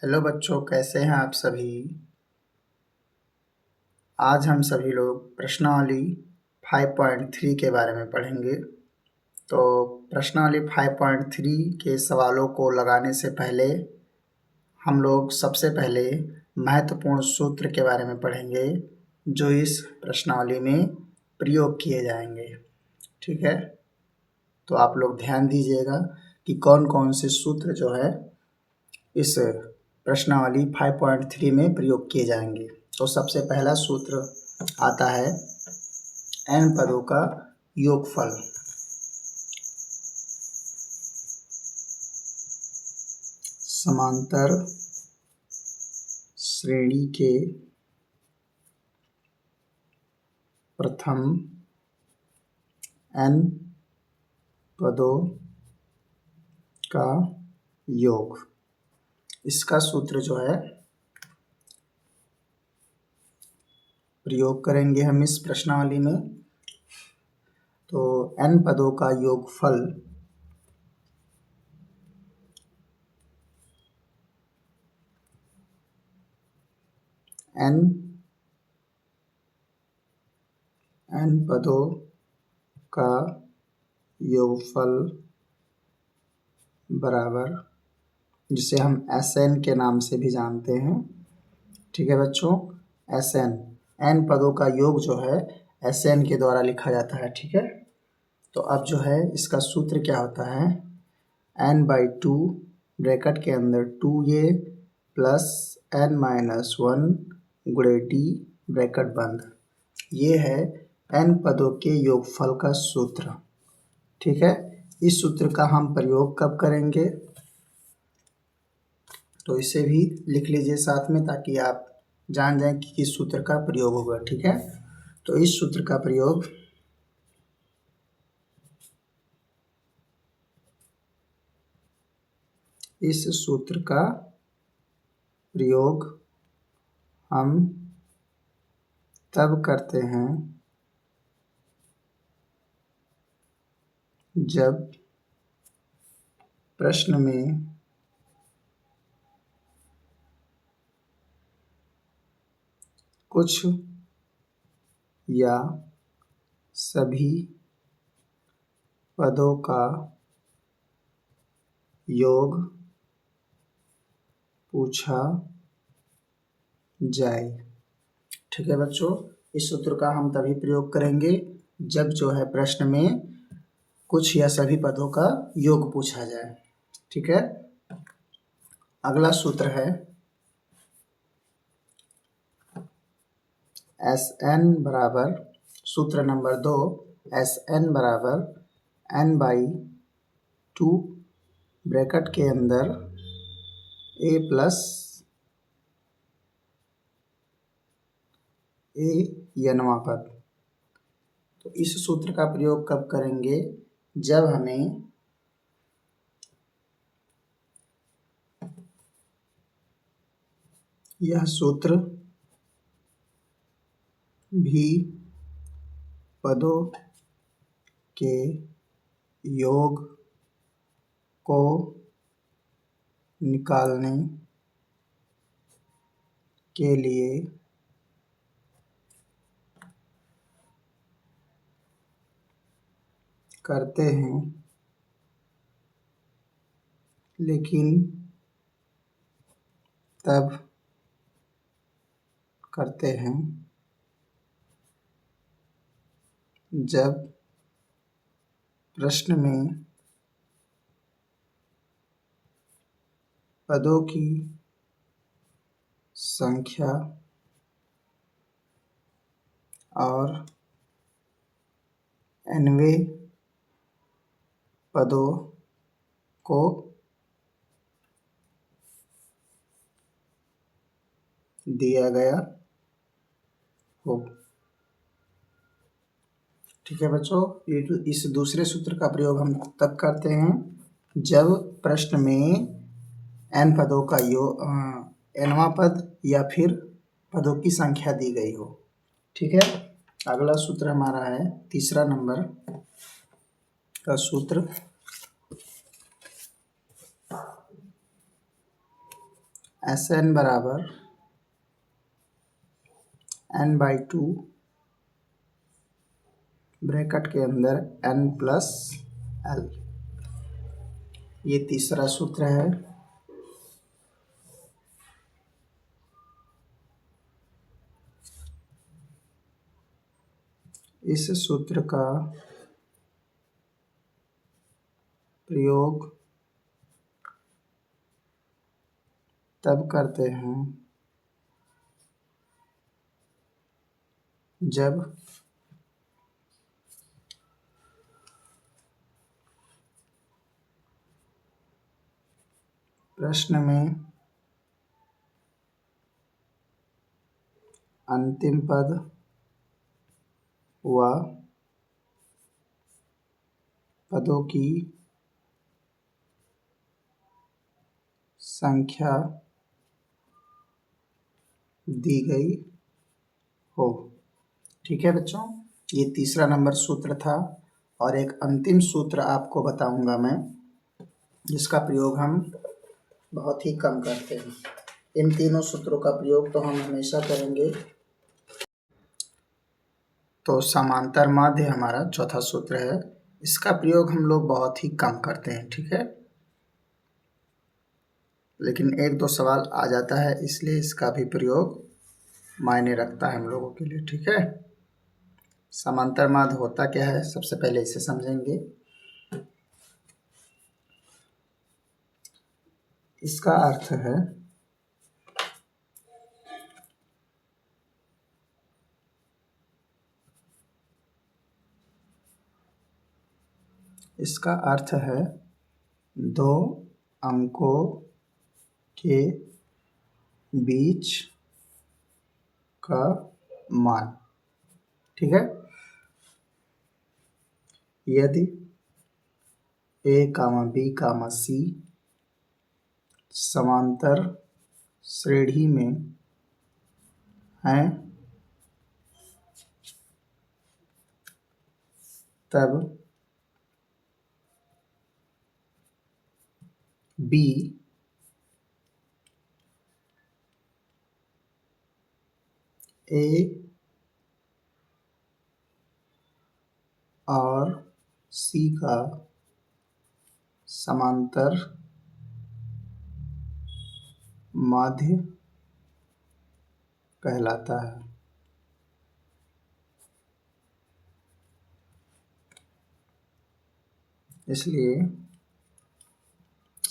Hello बच्चों, कैसे हैं आप सभी। आज हम सभी लोग प्रश्नावली 5.3 के बारे में पढ़ेंगे। तो प्रश्नावली 5.3 के सवालों को लगाने से पहले हम लोग सबसे पहले महत्वपूर्ण सूत्र के बारे में पढ़ेंगे जो इस प्रश्नावली में प्रयोग किए जाएंगे। ठीक है, तो आप लोग ध्यान दीजिएगा कि कौन कौन से सूत्र जो है इस प्रश्नावली 5.3 में प्रयोग किए जाएंगे। तो सबसे पहला सूत्र आता है n पदों का योगफल। समांतर श्रेणी के प्रथम n पदों का योग, इसका सूत्र जो है प्रयोग करेंगे हम इस प्रश्नावली में। तो n पदों का योगफल n पदों का योगफल बराबर, जिसे हम Sn के नाम से भी जानते हैं। ठीक है बच्चों, Sn n पदों का योग जो है Sn के द्वारा लिखा जाता है। ठीक है, तो अब जो है इसका सूत्र क्या होता है, n/2 ब्रैकेट के अंदर 2a प्लस n-1 गुणे d ब्रैकेट बंद। ये है n पदों के योगफल का सूत्र। ठीक है, इस सूत्र का हम प्रयोग कब करेंगे, तो इसे भी लिख लीजिए साथ में ताकि आप जान जाएं कि किस सूत्र का प्रयोग होगा। ठीक है, तो इस सूत्र का प्रयोग हम तब करते हैं जब प्रश्न में कुछ या सभी पदों का योग पूछा जाए। ठीक है बच्चों, इस सूत्र का हम तभी प्रयोग करेंगे जब जो है प्रश्न में कुछ या सभी पदों का योग पूछा जाए। ठीक है, अगला सूत्र है Sn बराबर, सूत्र नंबर 2, Sn बराबर n/2 ब्रैकेट के अंदर a प्लस a n वां पद। तो इस सूत्र का प्रयोग कब करेंगे, जब हमें यह सूत्र भी पदों के योग को निकालने के लिए करते हैं, लेकिन तब करते हैं जब प्रश्न में पदों की संख्या और nवें पदों को दिया गया हो। ठीक है बच्चों, इस दूसरे सूत्र का प्रयोग हम तब करते हैं जब प्रश्न में n पदों का योग nवां पद या फिर पदों की संख्या दी गई हो। ठीक है, अगला सूत्र हमारा है तीसरा नंबर का सूत्र Sn बराबर n/2 ब्रैकेट के अंदर n+l। ये तीसरा सूत्र है। इस सूत्र का प्रयोग तब करते हैं जब प्रश्न में अंतिम पद व पदों की संख्या दी गई हो। ठीक है बच्चों, ये तीसरा नंबर सूत्र था। और एक अंतिम सूत्र आपको बताऊंगा मैं, जिसका प्रयोग हम बहुत ही कम करते हैं। इन तीनों सूत्रों का प्रयोग तो हम हमेशा करेंगे। तो समांतर माध्य हमारा चौथा सूत्र है, इसका प्रयोग हम लोग बहुत ही कम करते हैं। ठीक है, लेकिन एक दो सवाल आ जाता है, इसलिए इसका भी प्रयोग मायने रखता है हम लोगों के लिए। ठीक है, समांतर माध्य होता क्या है, सबसे पहले इसे समझेंगे। इसका अर्थ है दो अंकों के बीच का मान। ठीक है, यदि A, B, C समांतर श्रेणी में हैं, तब B A और C का समांतर माध्य कहलाता है। इसलिए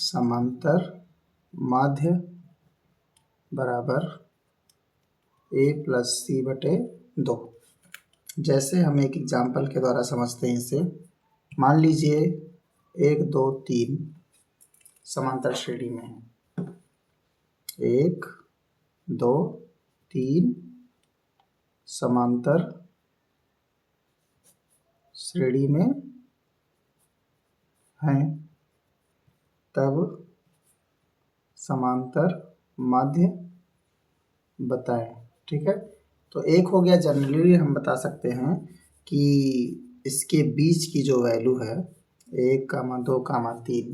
समांतर माध्य बराबर A+C/2। जैसे हम एक एग्जाम्पल के द्वारा समझते हैं इसे। मान लीजिए 1, 2, 3 समांतर श्रेणी में है। 1, 2, 3 समांतर श्रेणी में हैं, तब समांतर माध्य बताएं। ठीक है, तो एक हो गया, जनरली हम बता सकते हैं कि इसके बीच की जो वैल्यू है 1, 2, 3,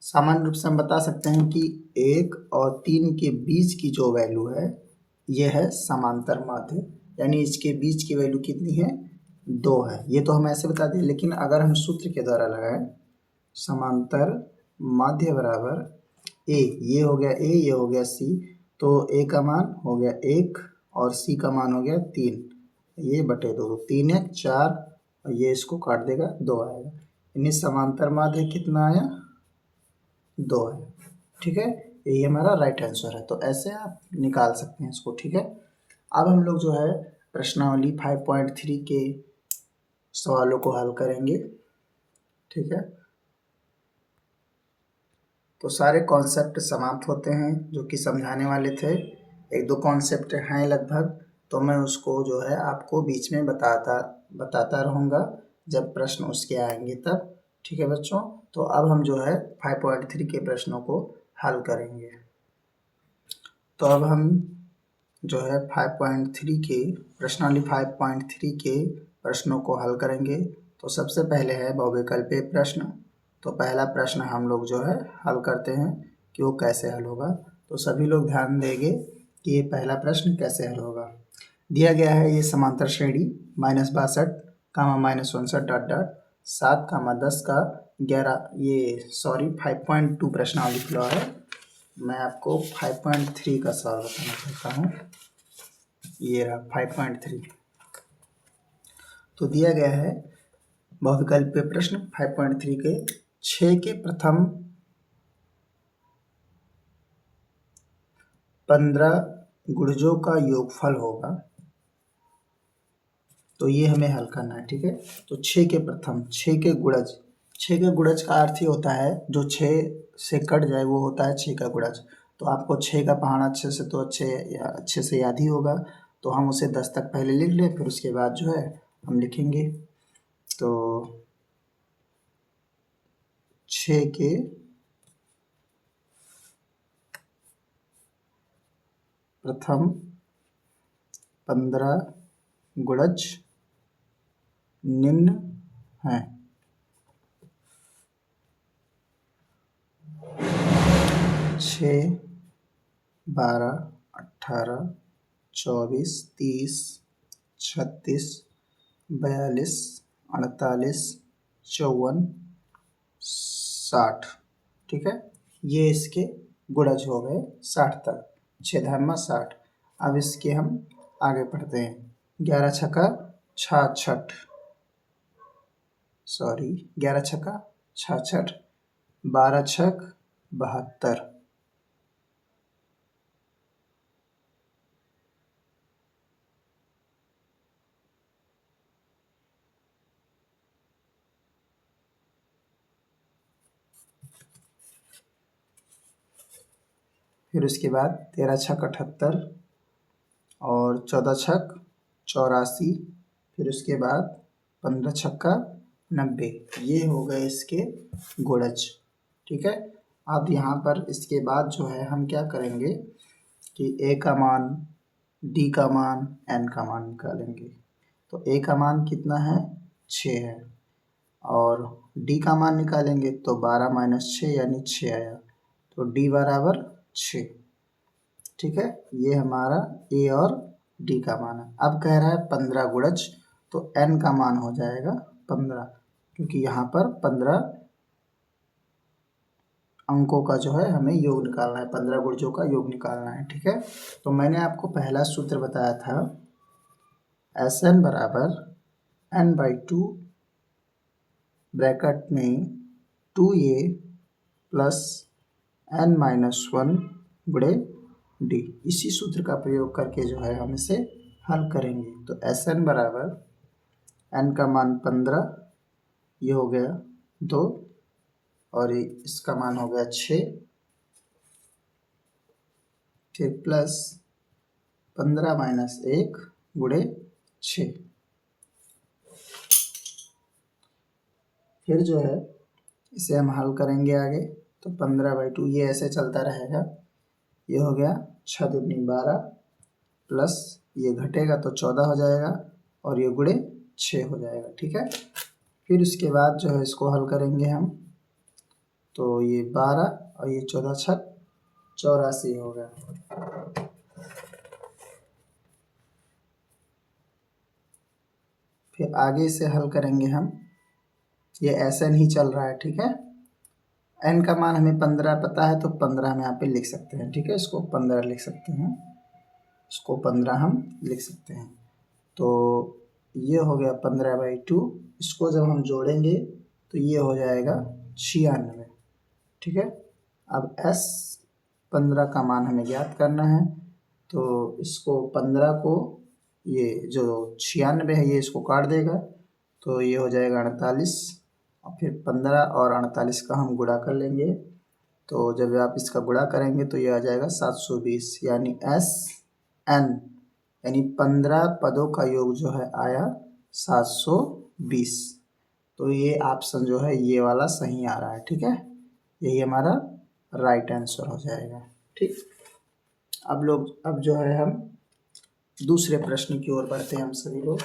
सामान्य रूप से हम बता सकते हैं कि 1 और 3 के बीच की जो वैल्यू है यह है समांतर माध्य, यानी इसके बीच की वैल्यू कितनी है, 2 है। ये तो हम ऐसे बता दें, लेकिन अगर हम सूत्र के द्वारा लगाएं, समांतर माध्य बराबर A, ये हो गया A, ये हो गया C, तो A का मान हो गया 1 और C का मान हो गया 3, ये बटे 2, 3 1 4, और ये इसको काट देगा, 2 आएगा। यानी समांतर माध्य कितना आया, 2 है। ठीक है, यही हमारा राइट आंसर है। तो ऐसे आप निकाल सकते हैं इसको। ठीक है, अब हम लोग जो है प्रश्नावली 5.3 के सवालों को हल करेंगे। ठीक है, तो सारे कॉन्सेप्ट समाप्त होते हैं जो कि समझाने वाले थे। एक दो कॉन्सेप्ट हैं लगभग, तो मैं उसको जो है आपको बीच में बताता रहूँगा जब प्रश्न उसके आएंगे तब। ठीक है बच्चों, तो अब हम जो है 5.3 के प्रश्नों को हल करेंगे। तो अब हम जो है 5.3 के प्रश्नावली 5.3 के प्रश्नों को हल करेंगे। तो सबसे पहले है बहुविकल्पीय प्रश्न। तो पहला प्रश्न हम लोग जो है हल करते हैं कि वो कैसे हल होगा। तो सभी लोग ध्यान देंगे कि ये पहला प्रश्न कैसे हल होगा। दिया गया है ये समांतर श्रेणी -62, -59 डॉट डॉट 7, 10 का 11, ये 5.2 प्रश्नावली खुला है। मैं आपको 5.3 का सवाल बताना चाहता हूँ। ये रहा 5.3। तो दिया गया है बहुविकल्पीय प्रश्न 5.3 के 6 के प्रथम 15 गुणजों का योगफल होगा। तो ये हमें हल करना है, ठीक है। तो 6 के प्रथम 6 के गुणज, 6 के गुणज का अर्थ ही होता है जो 6 से कट जाए वो होता है 6 का गुणज। तो आपको 6 का पहाड़ा अच्छे से याद ही होगा। तो हम उसे 10 तक पहले लिख लें, फिर उसके बाद जो है हम लिखेंगे। तो 6 के प्रथम 15 गुणज निम्न हैं। 6, 12, 18, 24, 30, 36, 42, 48, 54, 60, ठीक है। ये इसके गुणज हो गए 60 तक, 6 धामा 60। अब इसके हम आगे पढ़ते हैं। 11 छक्का 66, 11 छक्का 66, 12 छक 72, फिर उसके बाद 13 छक 78 और 14 छक 84, फिर उसके बाद 15 छक्का 90। ये हो गए इसके गुणज, ठीक है। अब यहाँ पर इसके बाद जो है हम क्या करेंगे कि a का मान, d का मान, n का मान निकालेंगे। तो a का मान कितना है 6 है, और d का मान निकालेंगे तो 12 - 6 यानी 6 आया। तो d बराबर 6, ठीक है। ये हमारा a और d का मान है। अब कह रहा है 15 गुणज, तो n का मान हो जाएगा 15, क्योंकि यहाँ पर 15 अंकों का जो है हमें योग निकालना है, 15 गुणजों का योग निकालना है, ठीक है। तो मैंने आपको पहला सूत्र बताया था Sn बराबर n/2 ब्रैकेट में 2a प्लस n-1 गुणे d। इसी सूत्र का प्रयोग करके जो है हम इसे हल करेंगे। तो Sn बराबर n का मान 15, ये हो गया 2, और इसका मान हो गया 6, फिर प्लस 15 - 1 गुणे 6। फिर जो है इसे हम हल करेंगे आगे। तो 15/2 ये ऐसे चलता रहेगा। ये हो गया 6 दूनी 12, प्लस ये घटेगा तो 14 हो जाएगा, और ये गुणे 6 हो जाएगा, ठीक है। फिर उसके बाद जो है इसको हल करेंगे हम। तो ये 12 और ये 14 छक 84 हो गया। फिर आगे से हल करेंगे हम। ये Sn ही चल रहा है, ठीक है। n का मान हमें 15 पता है, तो 15 हम यहाँ पे लिख सकते हैं, ठीक है। इसको 15 लिख सकते हैं, इसको 15 हम लिख सकते हैं। तो ये हो गया 15/2। इसको जब हम जोड़ेंगे तो ये हो जाएगा 96, ठीक है। अब 15 का मान हमें ज्ञात करना है। तो इसको 15 को, ये जो 96 है ये इसको काट देगा, तो ये हो जाएगा 48, और फिर 15 और 48 का हम गुणा कर लेंगे। तो जब आप इसका गुणा करेंगे तो ये आ जाएगा 720, यानी Sn यानी 15 पदों का योग जो है आया 720। तो ये ऑप्शन जो है ये वाला सही आ रहा है, ठीक है। यही हमारा राइट आंसर हो जाएगा, ठीक। अब जो है हम दूसरे प्रश्न की ओर बढ़ते हैं हम सभी लोग।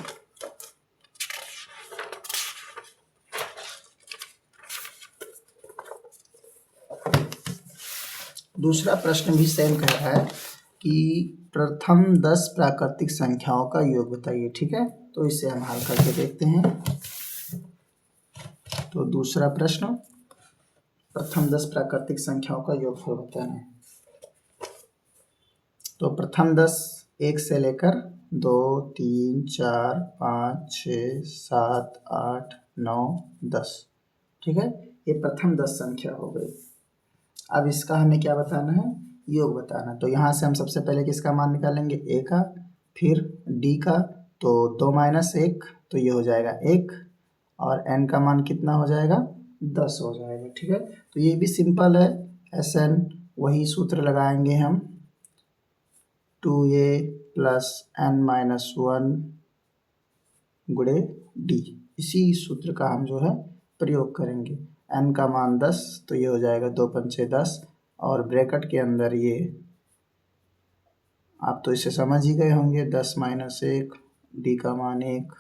दूसरा प्रश्न भी सेम कह रहा है कि प्रथम 10 प्राकृतिक संख्याओं का योग बताइए। ठीक है, तो इसे हम हल करके देखते हैं। तो दूसरा प्रश्न, प्रथम 10 प्राकृतिक संख्याओं का योगफल बताना है। तो प्रथम 10 1 से लेकर 2, 3, 4, 5, 6, 7, 8, 9, 10। ठीक है, ये प्रथम 10 संख्या हो गई। अब इसका हमें क्या बताना है, योग बताना। तो यहाँ से हम सबसे पहले किसका मान निकालेंगे, a का, फिर d का। तो 2 - 1 तो ये हो जाएगा 1, और n का मान कितना हो जाएगा, 10 हो जाएगा। ठीक है, तो ये भी सिंपल है, Sn वही सूत्र लगाएंगे हम, 2a + n - 1 गुणे d, इसी सूत्र का हम जो है प्रयोग करेंगे। n का मान 10 तो ये हो जाएगा 2 × 5 = 10, और ब्रैकेट के अंदर ये आप तो इसे समझ ही गए होंगे, 10 - 1 d का मान 1।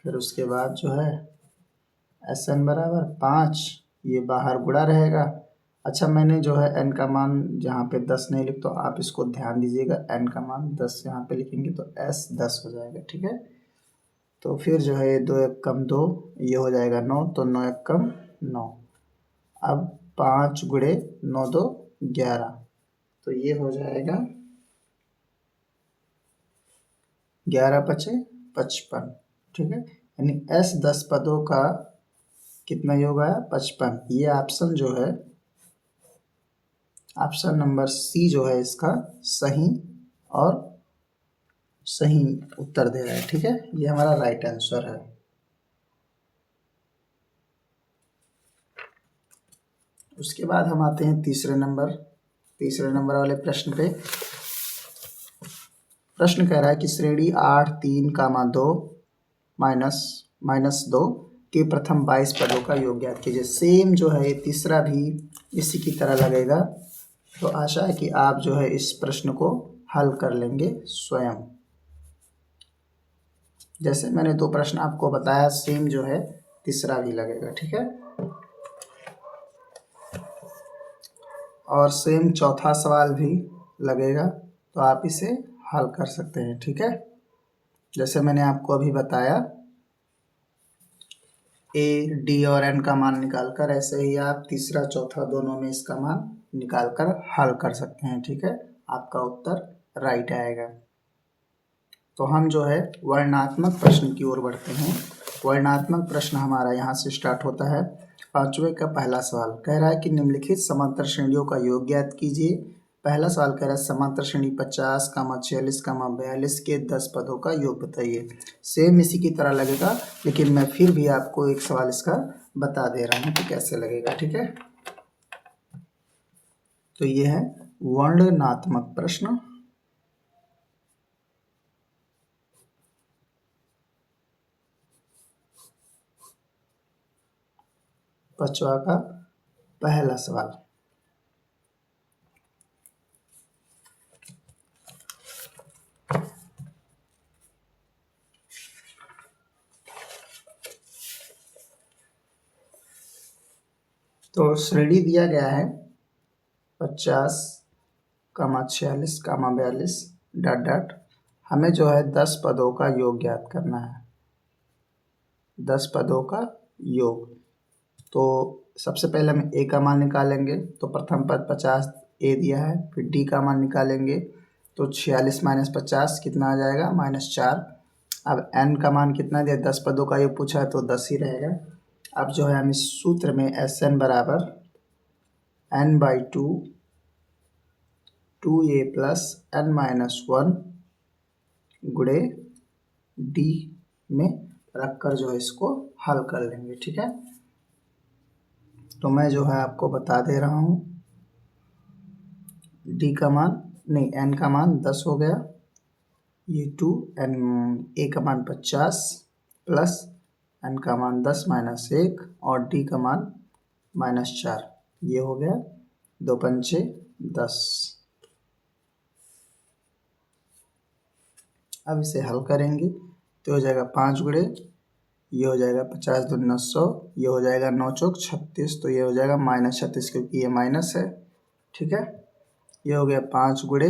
फिर उसके बाद जो है Sn बराबर 5, ये बाहर गुणा रहेगा। अच्छा, मैंने जो है n का मान जहाँ पे 10 नहीं लिख, तो आप इसको ध्यान दीजिएगा, n का मान 10 यहाँ पे लिखेंगे तो S 10 हो जाएगा। ठीक है, तो फिर जो है 2 × 1 = 2, ये हो जाएगा 9, तो 9 × 1 = 9। अब 5 × 9 = 2 = 11, तो ये हो जाएगा 11 × 5 = 55। ठीक है, यानी S 10 पदों का कितना योग आया, 55। ये ऑप्शन जो है, ऑप्शन नंबर सी जो है इसका सही और सही उत्तर दे रहा है। ठीक है, ये हमारा राइट आंसर है। उसके बाद हम आते हैं तीसरे नंबर वाले प्रश्न पे। प्रश्न कह रहा है कि श्रेणी 8, 3, 2 -2 के प्रथम 22 पदों का योग ज्ञात कीजिए। सेम जो है तीसरा भी इसी की तरह लगेगा, तो आशा है कि आप जो है इस प्रश्न को हल कर लेंगे स्वयं। जैसे मैंने 2 प्रश्न आपको बताया, सेम जो है तीसरा भी लगेगा। ठीक है, और सेम चौथा सवाल भी लगेगा, तो आप इसे हल कर सकते हैं। ठीक है, जैसे मैंने आपको अभी बताया, a, d और n का मान निकालकर, ऐसे ही आप तीसरा चौथा दोनों में इसका मान निकालकर हल कर सकते हैं। ठीक है, आपका उत्तर राइट आएगा। तो हम जो है वर्णनात्मक प्रश्न की ओर बढ़ते हैं। वर्णनात्मक प्रश्न हमारा यहाँ से स्टार्ट होता है। 5वें का पहला सवाल कह रहा है कि निम्नलिखित समांतर श्रेणियों का योग ज्ञात कीजिए। पहला सवाल कह रहा है समांतर श्रेणी 50, 46, 42 के 10 पदों का योग बताइए। सेम इसी की तरह लगेगा, लेकिन मैं फिर भी आपको एक सवाल इसका बता दे रहा हूँ कि कैसे लगेगा। ठीक है, तो ये है वर्णनात्मक प्रश्न। पांचवा का पहला सवाल, तो श्रेणी दिया गया है 50, 46, 42 ... हमें जो है 10 पदों का योग ज्ञात करना है। 10 पदों का योग, तो सबसे पहले हम a का मान निकालेंगे। तो प्रथम पद 50 a दिया है, फिर d का मान निकालेंगे, तो 46 - 50 कितना आ जाएगा, -4। अब n का मान कितना दिया, 10 पदों का योग पूछा है तो 10 ही रहेगा। अब जो है हम इस सूत्र में Sn बराबर n/2 2a + n - 1 गुणे d में रखकर जो है इसको हल कर लेंगे। ठीक है, तो मैं जो है आपको बता दे रहा हूँ, d का मान नहीं, n का मान 10 हो गया, ये 2, n a का मान 50 प्लस n का मान 10 - 1 और d का मान -4, ये हो गया 2 × 5 = 10। अब इसे हल करेंगे तो हो जाएगा 5 × ये हो जाएगा 50 दूनी 100, ये हो जाएगा 9 चौक 36, तो ये हो जाएगा -36 क्योंकि ये माइनस है। ठीक है, ये हो गया 5 गुणे,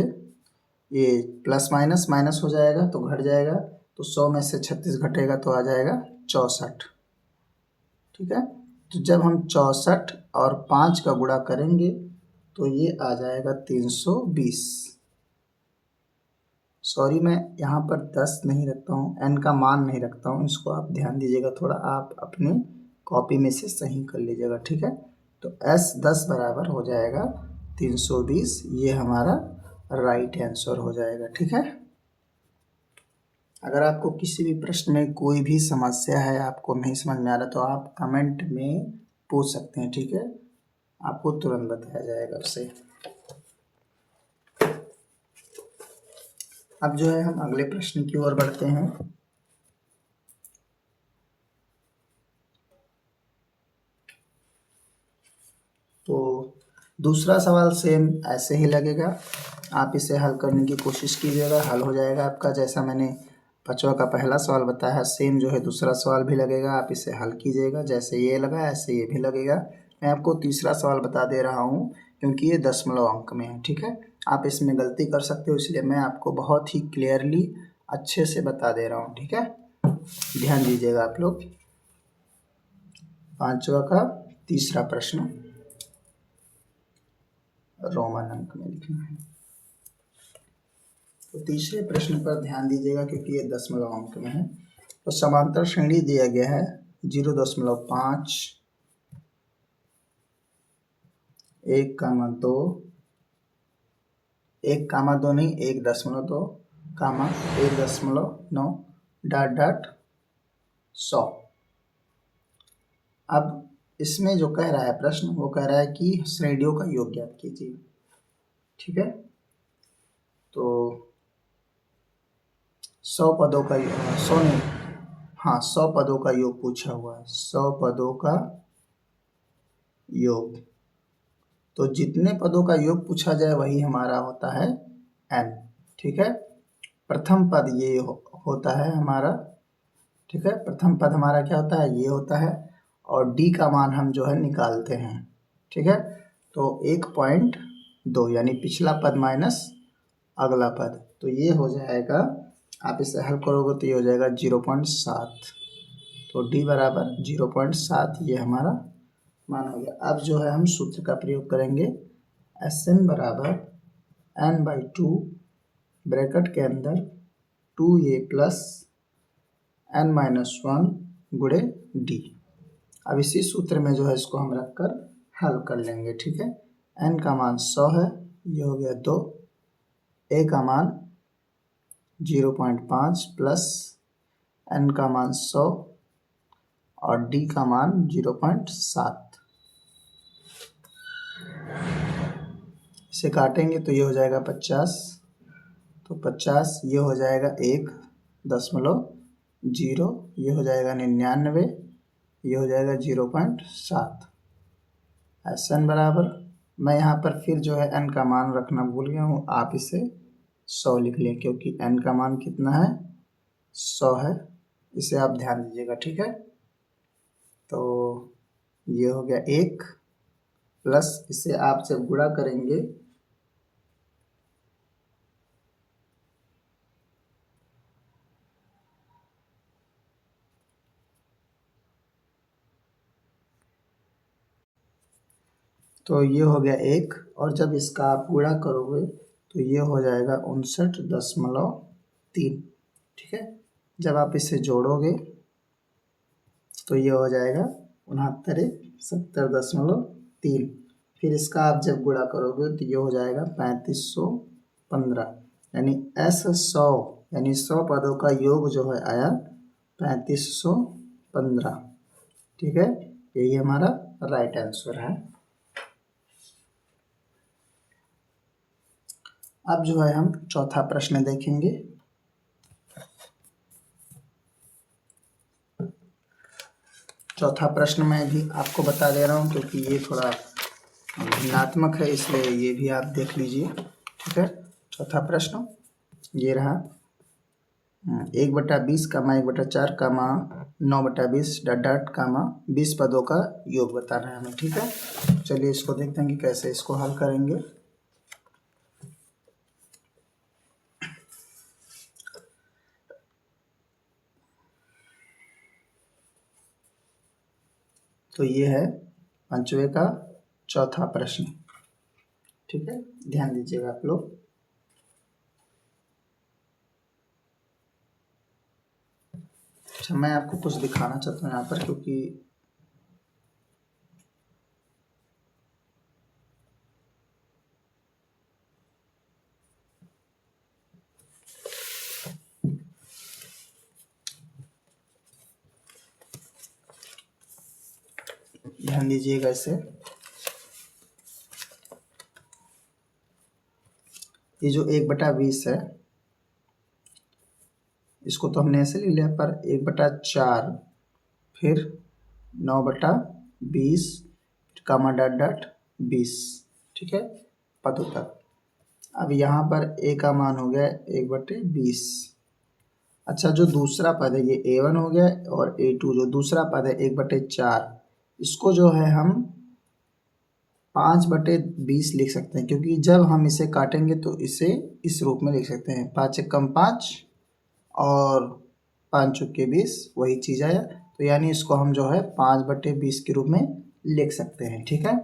ये प्लस माइनस माइनस हो जाएगा तो घट जाएगा, तो 100 में से 36 घटेगा तो आ जाएगा 64। ठीक है, तो जब हम 64 और 5 का गुणा करेंगे तो ये आ जाएगा 320। सॉरी, मैं यहाँ पर 10 नहीं रखता हूँ, n का मान नहीं रखता हूँ, इसको आप ध्यान दीजिएगा थोड़ा, आप अपनी कॉपी में से सही कर लीजिएगा। ठीक है, तो S10 बराबर हो जाएगा 320, ये हमारा राइट आंसर हो जाएगा। ठीक है, अगर आपको किसी भी प्रश्न में कोई भी समस्या है, आपको नहीं समझ में आ रहा, तो आप कमेंट में पूछ सकते हैं। ठीक है, आपको तुरंत बताया जाएगा उससे। अब जो है हम अगले प्रश्न की ओर बढ़ते हैं। तो दूसरा सवाल सेम ऐसे ही लगेगा, आप इसे हल करने की कोशिश कीजिएगा, हल हो जाएगा आपका। जैसा मैंने 5वां का पहला सवाल बताया, सेम जो है दूसरा सवाल भी लगेगा, आप इसे हल कीजिएगा। जैसे ये लगा ऐसे ये भी लगेगा। मैं आपको तीसरा सवाल बता दे रहा हूँ क्योंकि ये दशमलव अंक में है। ठीक है, आप इसमें गलती कर सकते हो, इसलिए मैं आपको बहुत ही क्लियरली अच्छे से बता दे रहा हूँ। ठीक है, ध्यान दीजिएगा आप लोग। 5वां का तीसरा प्रश्न रोमन अंक में लिखना है। तो तीसरे प्रश्न पर ध्यान दीजिएगा क्योंकि ये दशमलव अंक में है। तो समांतर श्रेणी दिया गया है 0.5, 1,2, 1,2 नहीं 1.2, 1.9 डॉट डॉट 100। अब इसमें जो कह रहा है प्रश्न, वो कह रहा है कि श्रेणियों का योग ज्ञात कीजिए। ठीक है, तो 100 पदों का 100 नहीं, हाँ 100 पदों का योग पूछा हुआ है, 100 पदों का योग। तो जितने पदों का योग पूछा जाए वही हमारा होता है n। ठीक है, प्रथम पद ये होता है हमारा। ठीक है, प्रथम पद हमारा क्या होता है, ये होता है, और d का मान हम जो है निकालते हैं। ठीक है, तो 1.2 यानी पिछला पद माइनस अगला पद, तो ये हो जाएगा, आप इसे हल करोगे तो ये हो जाएगा 0.7। तो d बराबर 0.7 ये हमारा मान हो गया। अब जो है हम सूत्र का प्रयोग करेंगे, Sn बराबर n/2 ब्रैकेट के अंदर 2a प्लस n-1 गुणे d। अब इसी सूत्र में जो है इसको हम रखकर हल कर लेंगे। ठीक है, n का मान 100 है, ये हो गया 2, a का मान 0.5 प्लस n का मान 100 और d का मान 0.7। इसे काटेंगे तो ये हो जाएगा 50, तो 50 ये हो जाएगा 1.0, ये हो जाएगा 99, ये हो जाएगा 0.7। Sn बराबर, मैं यहाँ पर फिर जो है n का मान रखना भूल गया हूँ, आप इसे 100 लिख लें क्योंकि n का मान कितना है, 100 है, इसे आप ध्यान दीजिएगा। ठीक है, तो ये हो गया 1 प्लस, इसे आप जब गुणा करेंगे तो ये हो गया 1, और जब इसका आप गुणा करोगे तो ये हो जाएगा 59.3। ठीक है, जब आप इसे जोड़ोगे तो ये हो जाएगा 69.70.3। फिर इसका आप जब गुणा करोगे तो ये हो जाएगा 3515, यानी S100 यानी 100 पदों का योग जो है आया 3515। ठीक है, यही हमारा राइट आंसर है। अब जो है हम चौथा प्रश्न देखेंगे। चौथा प्रश्न मैं भी आपको बता दे रहा हूँ क्योंकि ये थोड़ा भिन्नात्मक है, इसलिए ये भी आप देख लीजिए। ठीक है, चौथा प्रश्न ये रहा, 1/20 का 1/4 का 9/20 डॉट डॉट कामा 20 पदों का योग बताना है हमें। ठीक है, चलिए इसको देखते हैं कि कैसे इसको हल करेंगे। तो ये है पंचवे का चौथा प्रश्न। ठीक है, ध्यान दीजिएगा आप लोग। अच्छा, मैं आपको कुछ दिखाना चाहता हूँ यहाँ पर, क्योंकि ध्यान दीजिएगा इसे। ये जो 1/20 है, इसको तो हमने ऐसे ले लिया, पर 1/4 फिर 9/20 कामा डॉट डॉट 20। ठीक है, पदों तक। अब यहाँ पर a का मान हो गया 1/20। अच्छा, जो दूसरा पद है ये a1 हो गया, और a2 जो दूसरा पद है 1/4, इसको जो है हम 5/20 लिख सकते हैं, क्योंकि जब हम इसे काटेंगे तो इसे इस रूप में लिख सकते हैं, 5 एकम 5 और 5 चौके 20, वही चीज़ आया। तो यानी इसको हम जो है 5/20 के रूप में लिख सकते हैं। ठीक है,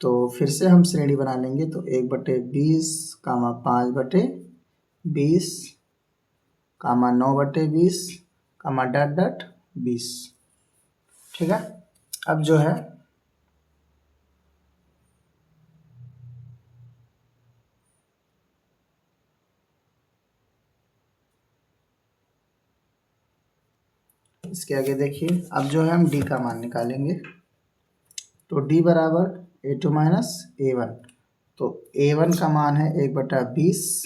तो फिर से हम श्रेणी बना लेंगे। तो 1/20 कामा 5/20 कामा 9/20 कामा डॉट डॉट 20। ठीक है, अब जो है इसके आगे देखिए, अब जो है हम d का मान निकालेंगे। तो d बराबर a2 माइनस a1। तो a1 का मान है 1/20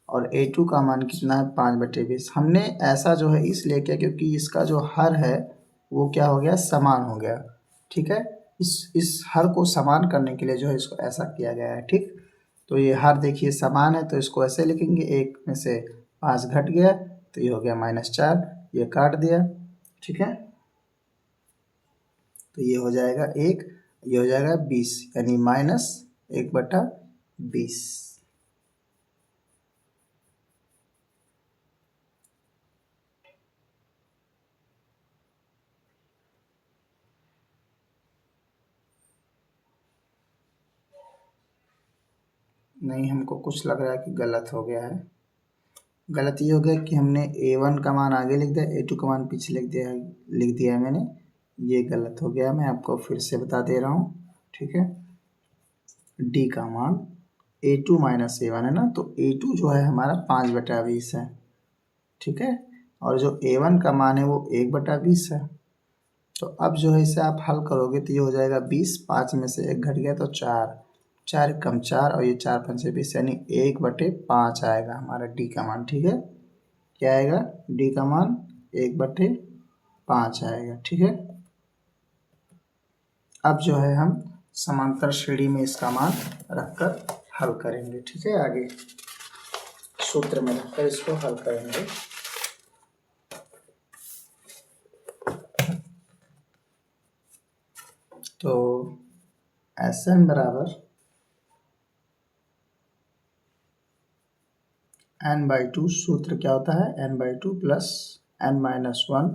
और a2 का मान कितना है 5/20। हमने ऐसा जो है इसलिए किया क्योंकि इसका जो हर है वो क्या हो गया, समान हो गया। ठीक है, इस हर को समान करने के लिए जो है इसको ऐसा किया गया है। ठीक, तो ये हर देखिए समान है, तो इसको ऐसे लिखेंगे, 1 में से 5 घट गया तो ये हो गया -4, ये काट दिया। ठीक है, तो ये हो जाएगा 1, ये हो जाएगा 20, यानी -1/20। नहीं, हमको कुछ लग रहा है कि गलत हो गया है। गलत ये हो गया कि हमने a1 का मान आगे लिख दिया, a2 का मान पीछे लिख दिया है मैंने। ये गलत हो गया, मैं आपको फिर से बता दे रहा हूँ। ठीक है, d का मान a2 माइनस a1 है ना, तो a2 जो है हमारा 5/20 है। ठीक है, और जो a1 का मान है वो 1/20 है। तो अब जो है इसे आप हल करोगे तो ये हो जाएगा 20, 5 में से 1 घट गया तो 4, 4 कम 4 और ये 4 पंचे 20, यानी 1/5 आएगा हमारा d का मान। ठीक है, क्या आएगा, d का मान 1/5 आएगा। ठीक है, अब जो है हम समांतर श्रेणी में इसका मान रखकर हल करेंगे। ठीक है, आगे सूत्र में रखकर इसको हल करेंगे। तो Sn बराबर n/2, सूत्र क्या होता है, n/2 प्लस n-1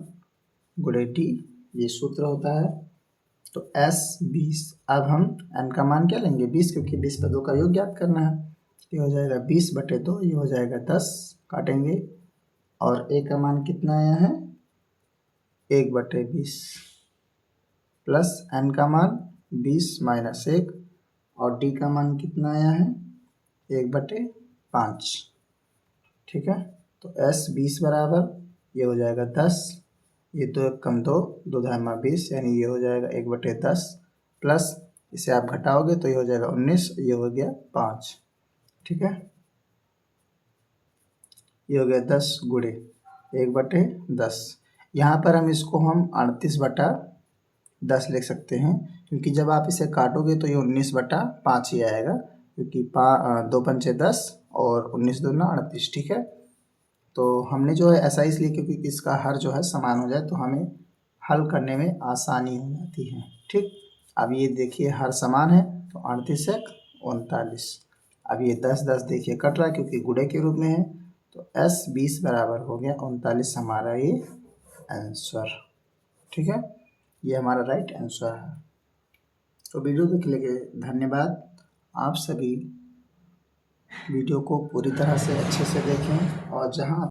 गुणे t, ये सूत्र होता है। तो S 20, अब हम n का मान क्या लेंगे, 20, क्योंकि 20 पदों का योग ज्ञात करना है। ये हो जाएगा 20/2, ये हो जाएगा 10, काटेंगे, और a का मान कितना आया है 1/20 प्लस n का मान 20 माइनस 1, और d का मान कितना आया है 1/5। ठीक है, तो S 20 बराबर ये हो जाएगा 10, ये 2 कम 2, 2 धामा 20, यानी ये हो जाएगा 1/10 प्लस इसे आप घटाओगे तो ये हो जाएगा 19, ये हो गया 5। ठीक है, ये हो गया 10 गुणे 1/10। यहाँ पर हम इसको 38/10 लिख सकते हैं, क्योंकि जब आप इसे काटोगे तो ये 19/5 ही आएगा, क्योंकि 2 पंचे 10 और 19 दूना 38। ठीक है, तो हमने जो है ऐसा इसलिए क्योंकि इसका हर जो है समान हो जाए तो हमें हल करने में आसानी हो जाती है। ठीक, अब ये देखिए हर समान है तो 38 एक 39। अब ये 10-10 देखिए कट रहा है क्योंकि गुणे के रूप में है, तो S 20 बराबर हो गया 39 हमारा ये आंसर। ठीक है, ये हमारा राइट आंसर है। तो वीडियो देखने के लिए धन्यवाद। आप सभी वीडियो को पूरी तरह से अच्छे से देखें और जहां